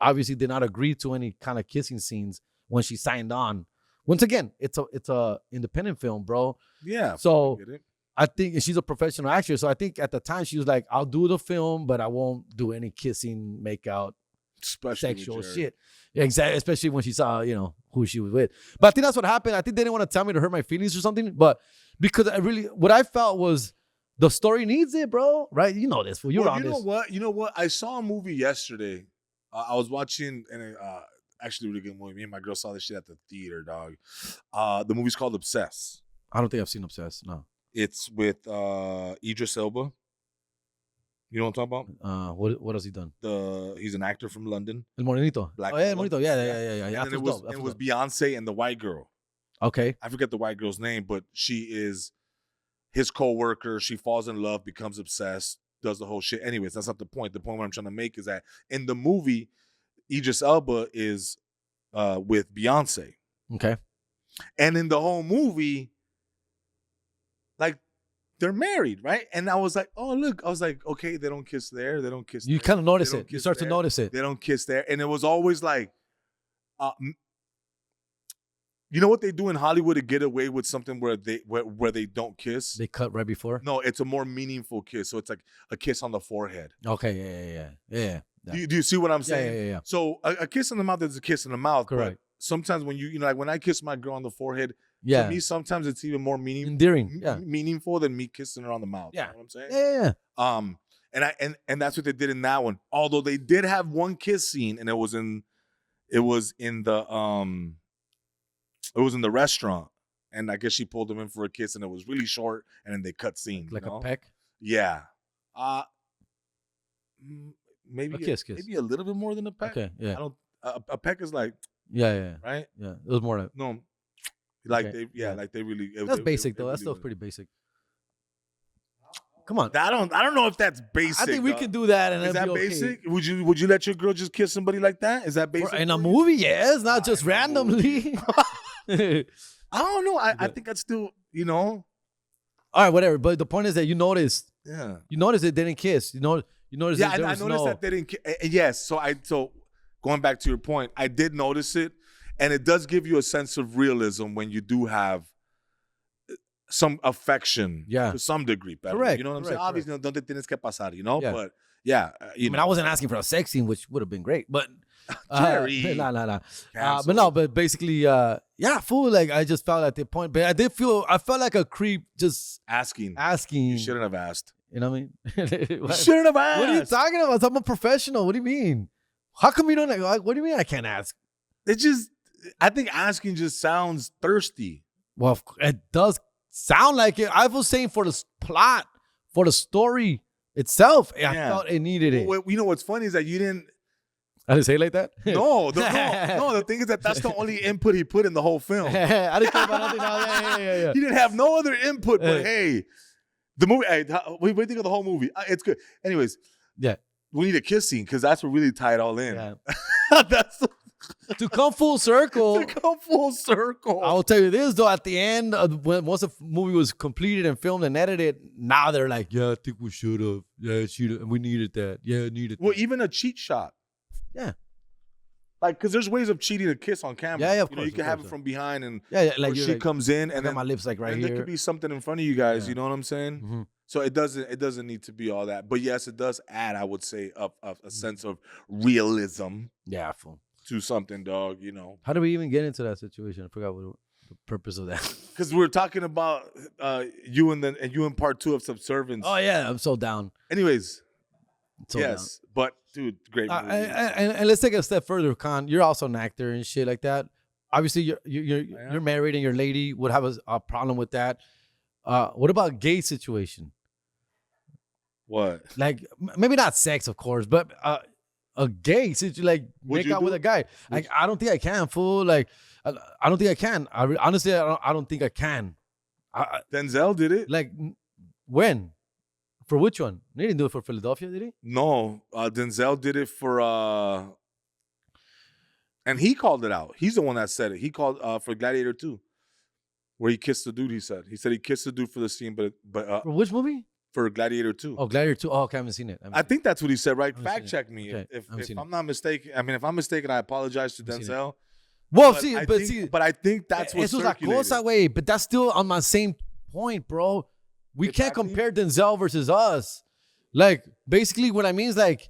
obviously did not agree to any kind of kissing scenes when she signed on. Once again, it's a independent film, bro. Yeah. So I think she's a professional actress. So I think at the time she was like, I'll do the film, but I won't do any kissing, make out, sexual shit. Yeah, exactly. Especially when she saw, who she was with. But I think that's what happened. I think they didn't want to tell me to hurt my feelings or something. But because what I felt was the story needs it, bro. Right? You know this. You know what? I saw a movie yesterday. I was watching and actually really good movie. Me and my girl saw this shit at the theater, dog. The movie's called Obsess. I don't think I've seen Obsess. No. It's with Idris Elba. You know what I'm talking about? What has he done? He's an actor from London. El Morenito. Black El Morenito. Yeah. And it was Beyonce and the white girl. Okay. I forget the white girl's name, but she is his co-worker. She falls in love, becomes obsessed, does the whole shit. Anyways, that's not the point. The point what I'm trying to make is that in the movie, Idris Elba is with Beyonce. Okay. And in the whole movie, like, they're married, right? And I was like, oh, look. I was like, okay, they don't kiss there. They don't kiss there. You kind of notice it. You start to notice it. They don't kiss there. And it was always like, you know what they do in Hollywood to get away with something where they don't kiss? They cut right before? No, it's a more meaningful kiss. So it's like a kiss on the forehead. Okay, yeah. Do you see what I'm saying? Yeah. So a kiss in the mouth is a kiss in the mouth. Correct. But sometimes when like when I kiss my girl on the forehead, to me, sometimes it's even more endearing, meaningful than me kissing her on the mouth. Yeah. You know what I'm saying? Yeah. And that's what they did in that one. Although they did have one kiss scene, and it was in the restaurant, and I guess she pulled him in for a kiss, and it was really short, and then they cut scene. Like a peck? Yeah. Maybe a kiss. Maybe a little bit more than a peck. Okay, yeah. A peck is like, yeah. Right? Yeah. It was more like, no. Like okay. like they really. That's basic though. That's still pretty basic. Come on. I don't know if that's basic. I think we could do that, and is that be basic? Okay. Would you let your girl just kiss somebody like that? Is that basic? In a movie, yes, not just randomly. I don't know. I think that's still, All right, whatever. But the point is that you noticed. Yeah. You noticed it didn't kiss. You noticed. Yeah, I noticed that they didn't. Yes. So going back to your point, I did notice it, and it does give you a sense of realism when you do have some affection, to some degree. Better. Correct. You know what I'm saying? Obviously, don't te tienes que pasar, Yeah. But yeah, I wasn't asking for a sex scene, which would have been great, but Jerry, nah. But basically, fool. Like I just felt at the point, but I felt like a creep just asking. You shouldn't have asked. You know what I mean? You shouldn't have asked. What are you talking about? I'm a professional. What do you mean? How come you don't? Like, what do you mean I can't ask? I think asking just sounds thirsty. Well, it does sound like it. I was saying for the plot, for the story itself, I felt it needed it. Well, you know what's funny is that you didn't. I didn't say it like that? No. The thing is that's the only input he put in the whole film. I didn't care about nothing. Yeah. He didn't have no other input, but hey, the movie. Hey, what do you think of the whole movie? It's good. Anyways, yeah, we need a kiss scene because that's what really tied it all in. Yeah. To come full circle. I will tell you this though. At the end, once the movie was completed and filmed and edited, now they're like, "Yeah, I think we should have. Yeah, we needed that. Yeah, needed." Well, even a cheat shot. Yeah. Like, because there's ways of cheating a kiss on camera. Yeah, of course. You can have it from behind, and like she comes in, and then my lips like right and here. There could be something in front of you guys. You know what I'm saying? Mm-hmm. So it doesn't need to be all that. But yes, it does add, I would say, a sense of realism. Yeah, fool. To something, dog. How did we even get into that situation? I forgot what the purpose of that. Because we're talking about you in part 2 of Subservience. Oh yeah, I'm so down. Anyways, down. But dude, great movie. And let's take it a step further, Khan. You're also an actor and shit like that. Obviously, you're married and your lady would have a problem with that. What about gay situation? What? Like maybe not sex, of course, but a gay situation, like make out with a guy. Like I don't think I can, fool. Like I don't think I can. Honestly, I don't think I can. Denzel did it. Like when? For which one? He didn't do it for Philadelphia, did he? No, Denzel did it for and he called it out. He's the one that said it. He called for Gladiator 2, where he kissed the dude. He said he kissed the dude for the scene, but For which movie? for Gladiator 2. Oh, Gladiator 2. Oh, okay, I haven't seen it. I think that's what he said, right? haven't Fact seen it. check me Okay, if haven't seen I'm not mistaken. I mean, if I'm mistaken, I apologize to Haven't seen Denzel. Well, But I think that's what eso es la circulated. cosa, way. But that's still on my same point, bro. We can't compare Denzel versus us. Like, basically, what I mean is like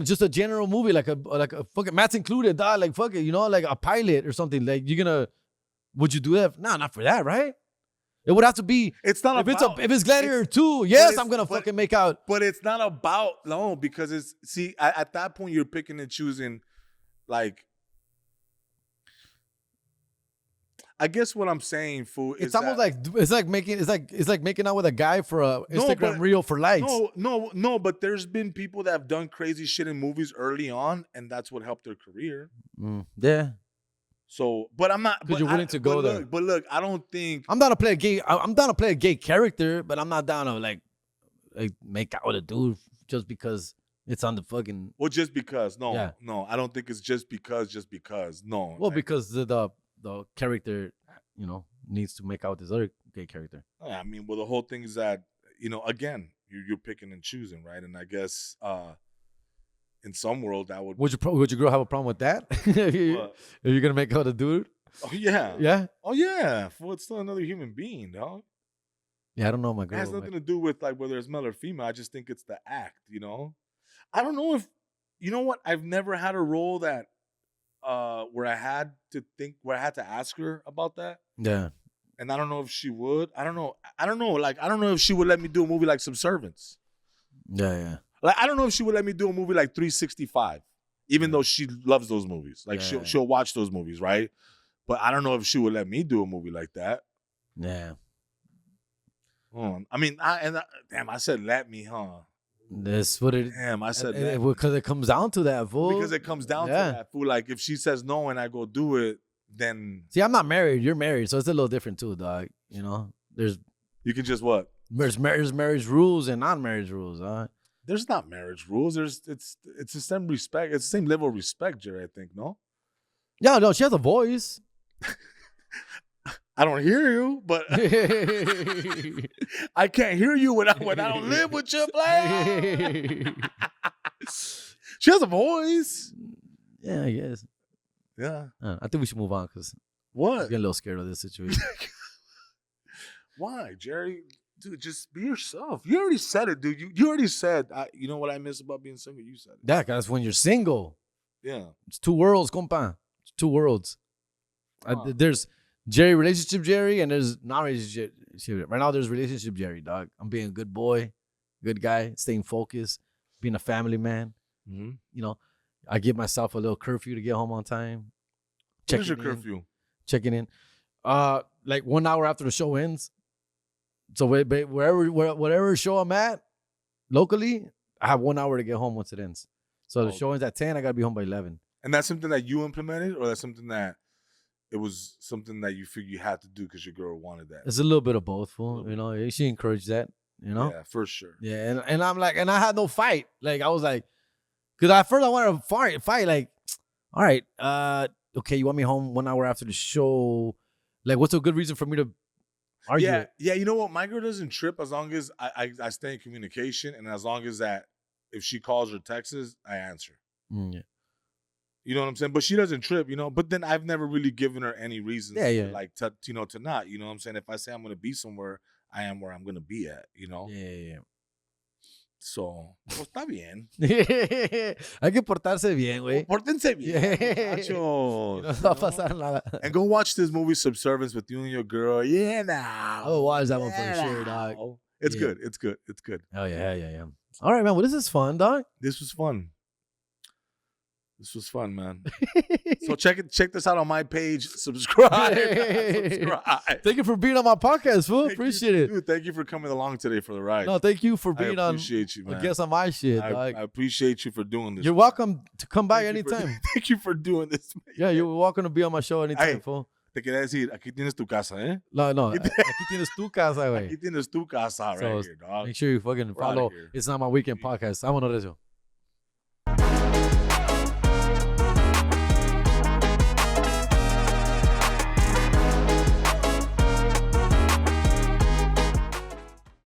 just a general movie, like a fucking Matt's included, dog. Like fuck it, like a pilot or something. Like would you do that? No, not for that, right? It would have to be. It's not if it's Gladiator 2. Yes, I'm gonna fucking make out. But it's not about because at that point you're picking and choosing, like. I guess what I'm saying, fool, is it's almost like it's like making out with a guy for a Instagram reel for likes. No, but there's been people that have done crazy shit in movies early on, and that's what helped their career. Yeah. So, but I'm not. Because you're willing to go there. But look, I don't think I'm down to play a gay. I'm down to play a gay character, but I'm not down to like make out with a dude just because it's on the fucking. Well, just because. No, Yeah. no, I don't think it's just because. No. Well, because the character, needs to make out with this other gay character. I mean, well, the whole thing is that again, you're picking and choosing, right? And I guess in some world that would. Would your girl have a problem with that? If you're gonna make out a dude? Oh yeah. Yeah. Oh yeah. Well, it's still another human being, dog. Yeah, I don't know my girl. It has nothing to do with like whether it's male or female. I just think it's the act, I don't know if what? I've never had a role that where I had to ask her about that. Yeah. And I don't know if she would. I don't know. Like, I don't know if she would let me do a movie like Subservience. Yeah. Like, I don't know if she would let me do a movie like 365, even though she loves those movies. Like, she'll watch those movies, right? But I don't know if she would let me do a movie like that. Yeah. I mean, I said let me, huh? That's what it. Damn, I said that. Because it comes down to that, fool. Because it comes down to that, fool. Like, if she says no and I go do it, then. See, I'm not married. You're married, so it's a little different too, dog. There's. You can just what? There's marriage rules and non-marriage rules, huh? There's not marriage rules. It's the same respect. It's the same level of respect, Jerry. I think, no. Yeah, no, she has a voice. I don't hear you, but I can't hear you when I don't live with you, player. She has a voice. Yeah, I guess. Yeah. I think we should move on because what? I'm getting a little scared of this situation. Why, Jerry? Dude, just be yourself. You already said it, dude. You already said, you know what I miss about being single? You said it. Yeah, because when you're single, yeah, it's two worlds, compa. It's two worlds. There's Jerry, relationship Jerry, and there's non-relationship Jerry. Right now, there's relationship Jerry, dog. I'm being a good boy, good guy, staying focused, being a family man. Mm-hmm. I give myself a little curfew to get home on time. What is your curfew? Checking in. Like 1 hour after the show ends. So whatever show I'm at, locally, I have 1 hour to get home once it ends. So the show ends at 10, I gotta be home by 11. And that's something that you implemented, or that's something that it was something that you figured you had to do because your girl wanted that? It's a little bit of both, fool. She encouraged that, Yeah, for sure. Yeah, and I'm like, and I had no fight. Like, I was like, because at first I wanted to fight. Like, all right, okay, you want me home 1 hour after the show? Like, what's a good reason for me to argue? Yeah. You know what? My girl doesn't trip as long as I stay in communication, and as long as that if she calls or texts, I answer. Yeah. You know what I'm saying? But she doesn't trip, But then I've never really given her any reasons to not. You know what I'm saying? If I say I'm going to be somewhere, I am where I'm going to be at, Yeah. So, pues está bien. Hay que portarse bien, güey. Pórtense bien, muchachos. No va a pasar nada. And go watch this movie Subservience with you and your girl. Yeah, now. I will watch that one for sure, dog. It's good. It's good. It's good. Oh, yeah. All right, man. Well, this is fun, dog. This was fun. Man. So check this out on my page. Subscribe. Thank you for being on my podcast, fool. Appreciate it. Dude, thank you for coming along today for the ride. No, thank you for being on. Appreciate you, man. I guess on my shit, dog. I appreciate you for doing this. You're welcome to come by anytime. Thank you for doing this, man. Yeah, you're welcome to be on my show anytime, fool. te quería decir, aquí tienes tu casa, ¿eh? No. Aquí tienes tu casa, güey. Aquí tienes tu casa right So here, dog. make sure you fucking We're outta follow here. It's Not My Weekend podcast. Vámonos, Recio.